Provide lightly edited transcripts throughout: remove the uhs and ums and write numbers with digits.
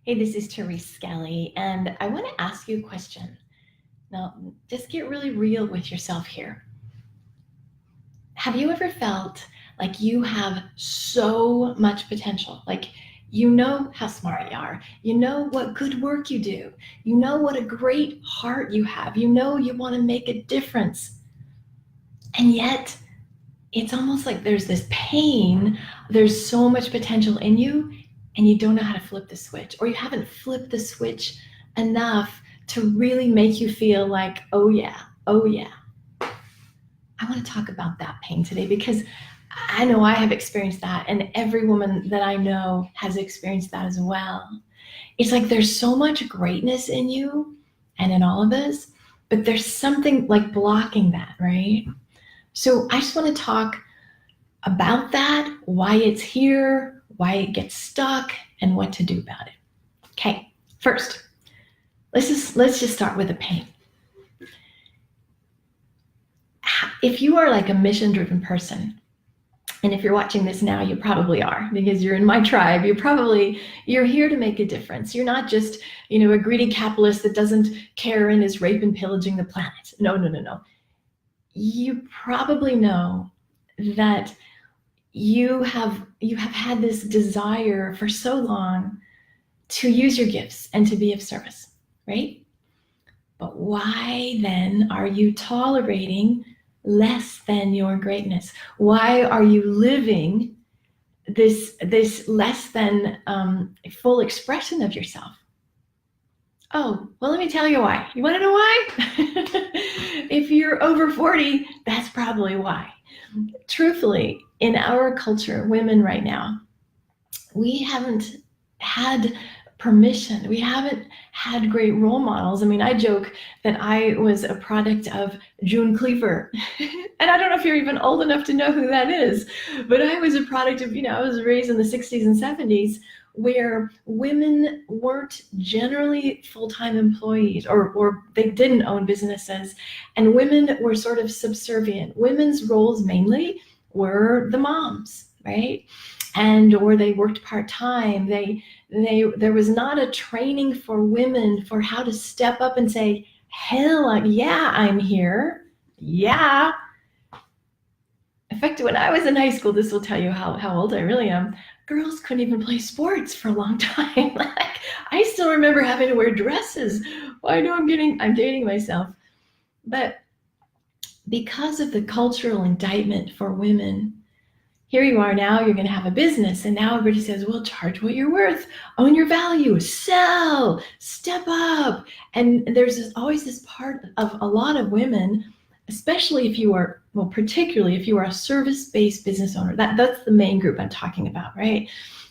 Hey, this is Therese Skelly, and I want to ask you a question. Now, just get really real with yourself here. Have you ever felt like you have so much potential? Like, you know how smart you are, you know what good work you do, you know what a great heart you have, you know you want to make a difference. And yet, it's almost like there's this pain, there's so much potential in you, and you don't know how to flip the switch, or you haven't flipped the switch enough to really make you feel like, oh yeah, oh yeah. I want to talk about that pain today because I know I have experienced that, and every woman that I know has experienced that as well. It's like there's so much greatness in you and in all of us, but there's something like blocking that, right? So I just want to talk about that, why it's here, why it gets stuck, and what to do about it. Okay, first, let's just start with the pain. If you are like a mission-driven person, and if you're watching this now, you probably are, because you're in my tribe. You're here to make a difference. You're not just, a greedy capitalist that doesn't care and is rape and pillaging the planet. No. You probably know that you have had this desire for so long to use your gifts and to be of service, right? But why then are you tolerating less than your greatness? Why are you living this less than full expression of yourself? Oh, well, let me tell you why. You want to know why? If you're over 40, that's probably why. Truthfully, in our culture, women right now, we haven't had permission. We haven't had great role models. I mean, I joke that I was a product of June Cleaver. And I don't know if you're even old enough to know who that is, but I was a product of, I was raised in the 60s and 70s where women weren't generally full-time employees, or they didn't own businesses, and women were sort of subservient. Women's roles mainly were the moms, right? Or they worked part-time. There was not a training for women for how to step up and say, hell yeah, I'm here. Yeah. In fact, when I was in high school, this will tell you how old I really am, girls couldn't even play sports for a long time. Like, I still remember having to wear dresses. Well, I know I'm dating myself. But because of the cultural indictment for women, here you are now, you're going to have a business, and now everybody says, well, charge what you're worth, own your value, sell, step up. And there's always this part of a lot of women, especially if you are, well, particularly if you are a service-based business owner. That's the main group I'm talking about, right?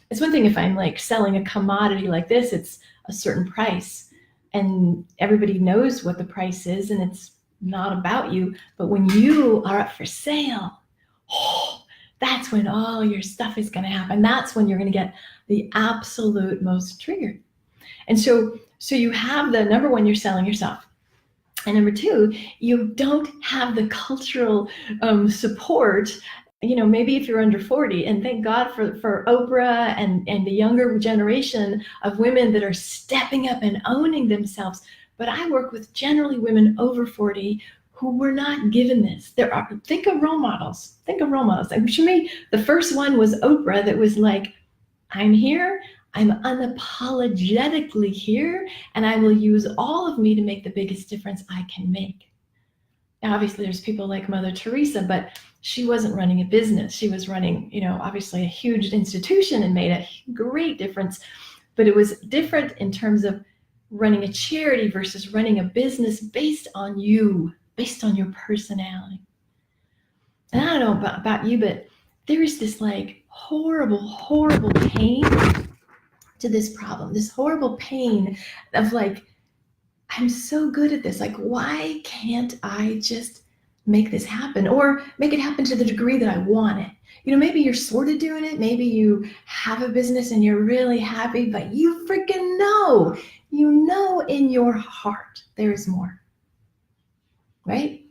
It's one thing if I'm like selling a commodity like this, it's a certain price, and everybody knows what the price is, and it's not about you. But when you are up for sale, that's when all your stuff is going to happen. That's when you're going to get the absolute most triggered. And so you have the number one, you're selling yourself. And number two, you don't have the cultural support. Maybe if you're under 40, and thank God for Oprah and the younger generation of women that are stepping up and owning themselves. But I work with generally women over 40 who were not given this. Think of role models. I'm sure maybe the first one was Oprah, that was like, I'm here, I'm unapologetically here, and I will use all of me to make the biggest difference I can make. Now, obviously, there's people like Mother Teresa, but she wasn't running a business. She was running, obviously a huge institution and made a great difference. But it was different in terms of running a charity versus running a business based on you, based on your personality. And I don't know about you, but there is this like horrible pain to this problem, this horrible pain of like, I'm so good at this. Like, why can't I just make this happen, or make it happen to the degree that I want it? Maybe you're sort of doing it. Maybe you have a business and you're really happy, but you freaking know, in your heart, there is more, right?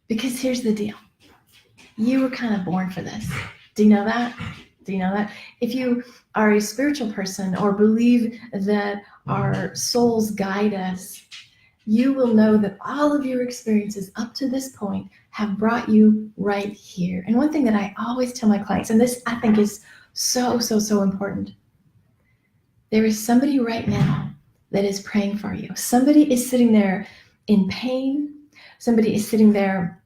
Because here's the deal. You were kind of born for this. Do you know that? Do you know that? If you are a spiritual person or believe that our souls guide us, you will know that all of your experiences up to this point have brought you right here. And one thing that I always tell my clients, and this I think is so, so, so important, there is somebody right now that is praying for you. Somebody is sitting there in pain. Somebody is sitting there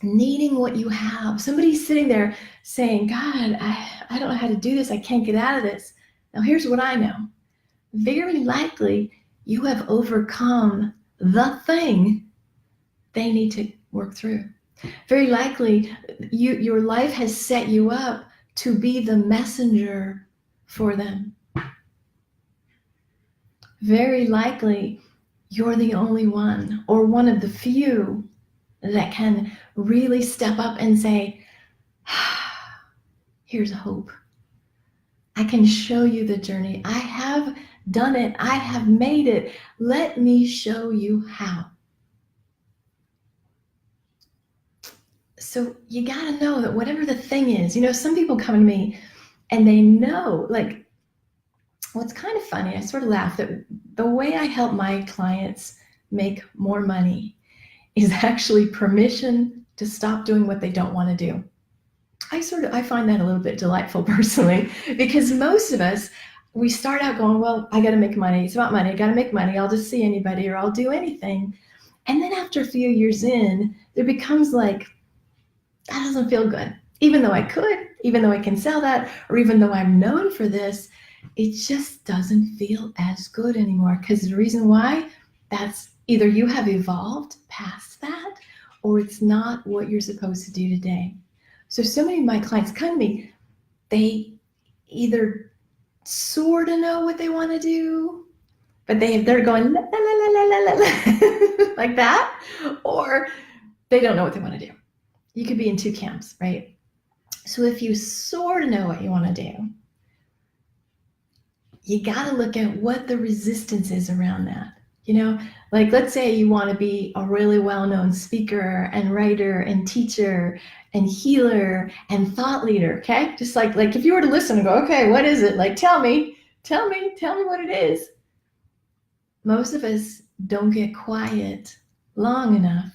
needing what you have. Somebody's sitting there saying, God, I don't know how to do this. I can't get out of this. Now, here's what I know. Very likely, you have overcome the thing they need to work through. Very likely, your life has set you up to be the messenger for them. Very likely, you're the only one or one of the few that can really step up and say, here's hope. I can show you the journey. I have done it. I have made it. Let me show you how. So you got to know that whatever the thing is, some people come to me and they know, like, what's kind of funny, I sort of laugh that the way I help my clients make more money is actually permission to stop doing what they don't want to do. I find that a little bit delightful personally, because most of us, we start out going, well, I got to make money. It's about money. I got to make money. I'll just see anybody or I'll do anything. And then after a few years in, there becomes like, that doesn't feel good. Even though I could, even though I can sell that, or even though I'm known for this, it just doesn't feel as good anymore. Because the reason why, that's either you have evolved past that, or it's not what you're supposed to do today. So many of my clients come to me, they either sort of know what they want to do, but they're going la, la, la, la, la, la, like that, or they don't know what they want to do. You could be in two camps, right? So if you sort of know what you want to do, you got to look at what the resistance is around that. Like let's say you want to be a really well-known speaker and writer and teacher and healer and thought leader, okay? Just like if you were to listen and go, okay, what is it? Like, tell me what it is. Most of us don't get quiet long enough,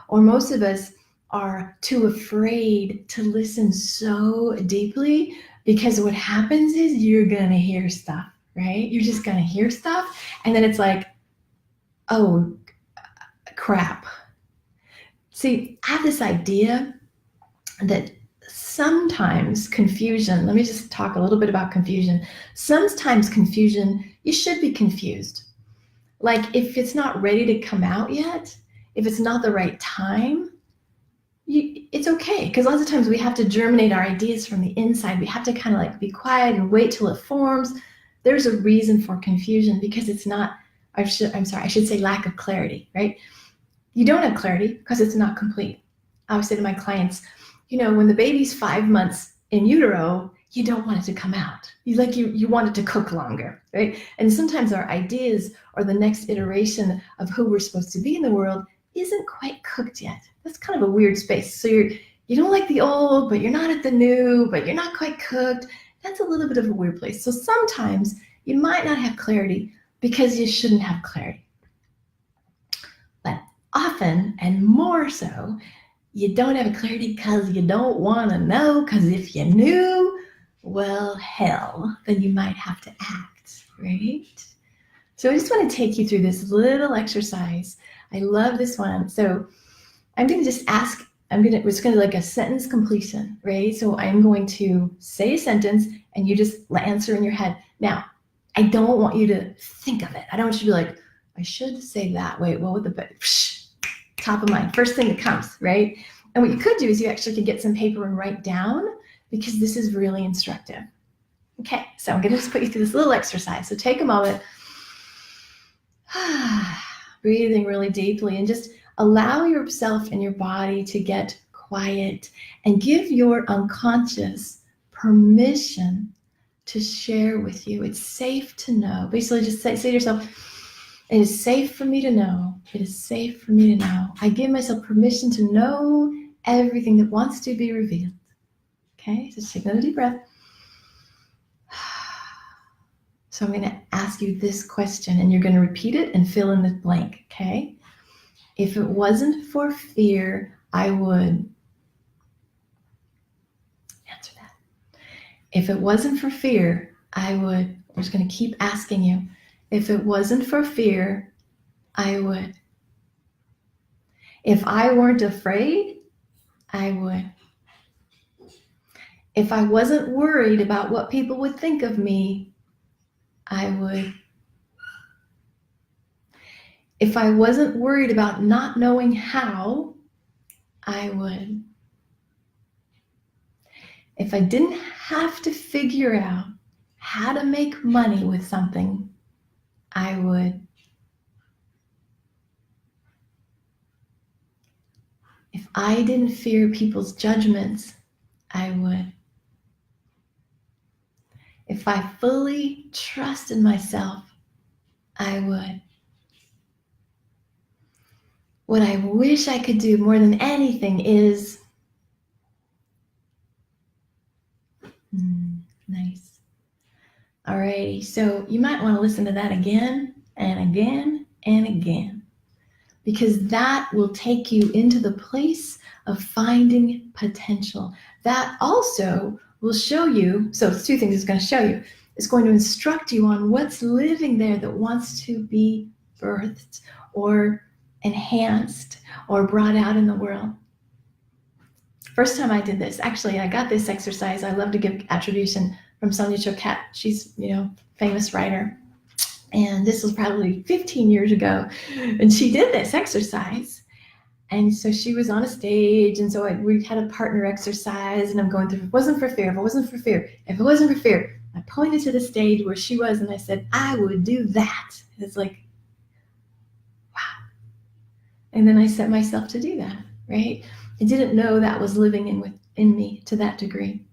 or most of us are too afraid to listen so deeply, because what happens is you're going to hear stuff, right? You're just going to hear stuff. And then it's like, oh, crap. See, I have this idea that sometimes confusion, let me just talk a little bit about confusion. Sometimes confusion, you should be confused. Like if it's not ready to come out yet, if it's not the right time, it's okay, because lots of times we have to germinate our ideas from the inside. We have to kind of like be quiet and wait till it forms. There's a reason for confusion, because it's not, I should say lack of clarity, right? You don't have clarity because it's not complete. I always say to my clients, when the baby's 5 months in utero, you don't want it to come out. You want it to cook longer, right? And sometimes our ideas or the next iteration of who we're supposed to be in the world isn't quite cooked yet. That's kind of a weird space. So you don't like the old, but you're not at the new, but you're not quite cooked. That's a little bit of a weird place. So sometimes you might not have clarity because you shouldn't have clarity. But often, and more so, you don't have clarity because you don't want to know, because if you knew, well, hell, then you might have to act, right? So I just want to take you through this little exercise. I love this one. So I'm going to just ask, it's going to like a sentence completion, right? So I'm going to say a sentence and you just answer in your head. Now, I don't want you to think of it. I don't want you to be like, I should say that. Wait, what would the top of mind, first thing that comes, right? And what you could do is you actually could get some paper and write down, because this is really instructive. Okay, so I'm going to just put you through this little exercise. So take a moment, breathing really deeply, and just allow yourself and your body to get quiet and give your unconscious permission to share with you. It's safe to know. Basically, just say to yourself, it is safe for me to know. It is safe for me to know. I give myself permission to know everything that wants to be revealed. Okay, so just take another deep breath. So I'm going to ask you this question, and you're going to repeat it and fill in the blank, okay? If it wasn't for fear, I would. Answer that. If it wasn't for fear, I would. I'm just going to keep asking you. If it wasn't for fear, I would. If I weren't afraid, I would. If I wasn't worried about what people would think of me, I would. If I wasn't worried about not knowing how, I would. If I didn't have to figure out how to make money with something, I would. If I didn't fear people's judgments, I would. If I fully trusted myself, I would. What I wish I could do more than anything is... Nice. Alrighty, so you might want to listen to that again and again and again, because that will take you into the place of finding potential. That also will show you, so it's two things it's going to show you. It's going to instruct you on what's living there that wants to be birthed or enhanced or brought out in the world. First time I did this, actually, I got this exercise. I love to give attribution from Sonia Choquette. She's, famous writer. And this was probably 15 years ago. And she did this exercise. And so she was on a stage. And so we had a partner exercise. And I'm going through, if it wasn't for fear, if it wasn't for fear, if it wasn't for fear. I pointed to the stage where she was and I said, I would do that. And it's like, wow. And then I set myself to do that, right? I didn't know that was living in me to that degree.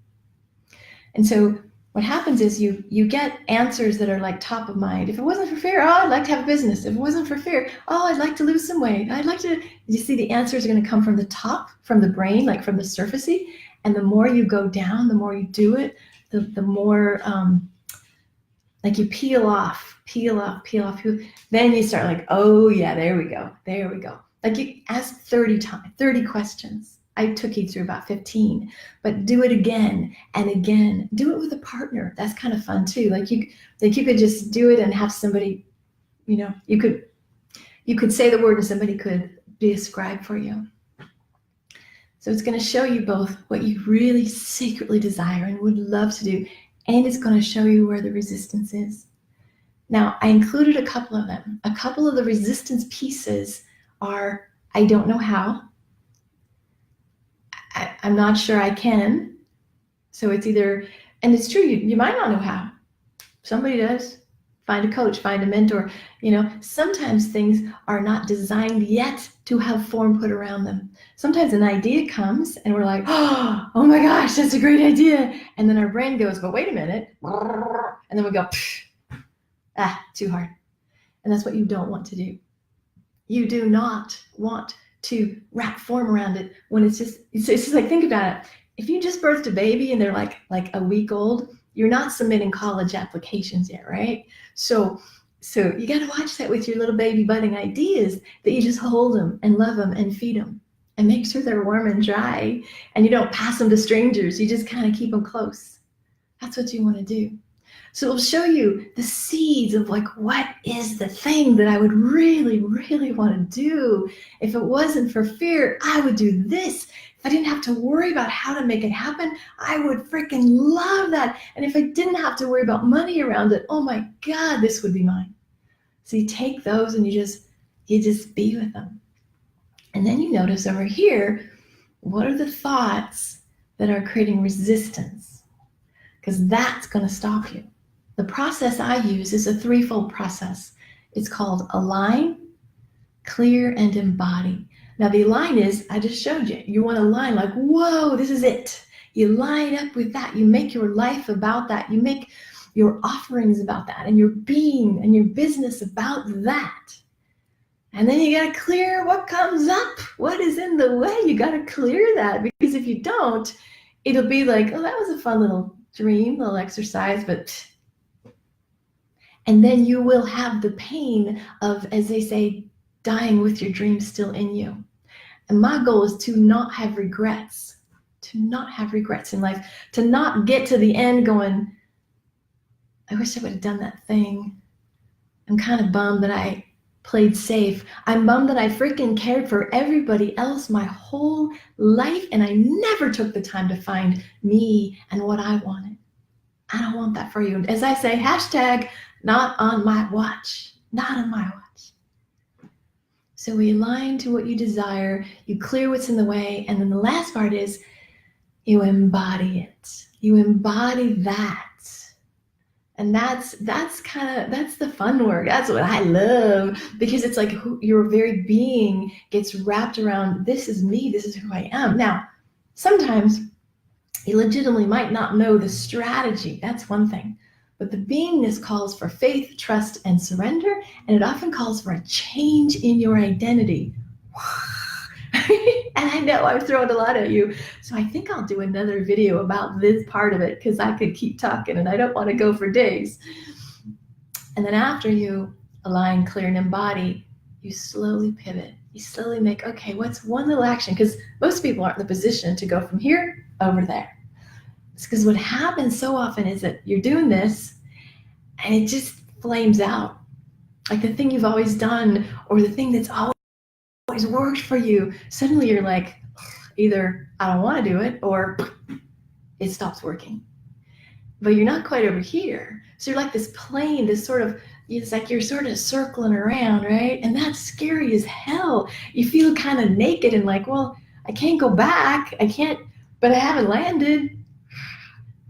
And so what happens is you get answers that are like top of mind. If it wasn't for fear, oh, I'd like to have a business. If it wasn't for fear, oh, I'd like to lose some weight. I'd like to, you see the answers are going to come from the top, from the brain, like from the surfacey. And the more you go down, the more you do it, the more like you peel off. Then you start like, oh yeah, there we go. Like you ask 30 questions. I took you through about 15, but do it again and again. Do it with a partner. That's kind of fun too. Like you could just do it and have somebody, you could say the word and somebody could be a scribe for you. So it's going to show you both what you really secretly desire and would love to do, and it's going to show you where the resistance is. Now, I included a couple of them. A couple of the resistance pieces are, I don't know how. I'm not sure I can. So it's either, and it's true, you might not know how. Somebody does. Find a coach, find a mentor. Sometimes things are not designed yet to have form put around them. Sometimes an idea comes and we're like, oh my gosh, that's a great idea. And then our brain goes, but wait a minute. And then we go, too hard. And that's what you don't want to do. You do not want to wrap form around it when it's just like, think about it. If you just birthed a baby and they're like a week old, you're not submitting college applications yet, right? So you got to watch that with your little baby budding ideas, that you just hold them and love them and feed them and make sure they're warm and dry, and you don't pass them to strangers. You just kind of keep them close. That's what you want to do. So it'll show you the seeds of like, what is the thing that I would really, really want to do? If it wasn't for fear, I would do this. If I didn't have to worry about how to make it happen, I would freaking love that. And if I didn't have to worry about money around it, oh my God, this would be mine. So you take those and you just be with them. And then you notice over here, what are the thoughts that are creating resistance? Because that's going to stop you. The process I use is a threefold process. It's called align, clear, and embody. Now the align is, I just showed you. You want to align like, whoa, this is it. You line up with that. You make your life about that. You make your offerings about that, and your being and your business about that. And then you got to clear what comes up. What is in the way? You got to clear that, because if you don't, it'll be like, oh, that was a fun little dream, little exercise, but, and then you will have the pain of, as they say, dying with your dreams still in you. And my goal is to not have regrets, in life, to not get to the end going, I wish I would have done that thing. I'm kind of bummed that I played safe. I'm bummed that I freaking cared for everybody else my whole life and I never took the time to find me and what I wanted. I don't want that for you. As I say, hashtag not on my watch, not on my watch. So we align to what you desire, you clear what's in the way, and then the last part is you embody it. You embody that. And that's the fun work. That's what I love, because it's like your very being gets wrapped around, this is me, this is who I am. Now, sometimes you legitimately might not know the strategy. That's one thing. But the beingness calls for faith, trust, and surrender, and it often calls for a change in your identity. And I know I'm throwing a lot at you, so I think I'll do another video about this part of it, because I could keep talking and I don't want to go for days. And then after you align, clear, and embody, you slowly pivot. You slowly make, okay, what's one little action? Because most people aren't in the position to go from here over there. It's because what happens so often is that you're doing this and it just flames out. Like the thing you've always done, or the thing that's always worked for you, suddenly you're like, either I don't want to do it or it stops working. But you're not quite over here. So you're like this plane, this sort of, it's like you're sort of circling around, right? And that's scary as hell. You feel kind of naked and like, well, I can't go back. I can't, but I haven't landed.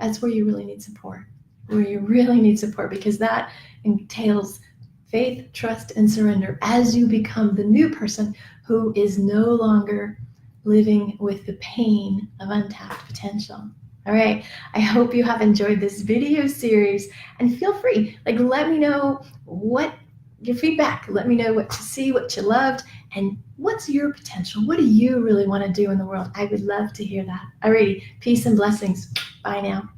That's where you really need support. Because that entails faith, trust, and surrender as you become the new person who is no longer living with the pain of untapped potential. All right, I hope you have enjoyed this video series, and feel free, let me know what your feedback, let me know what you see, what you loved, and what's your potential? What do you really want to do in the world? I would love to hear that. All righty, peace and blessings. Bye now.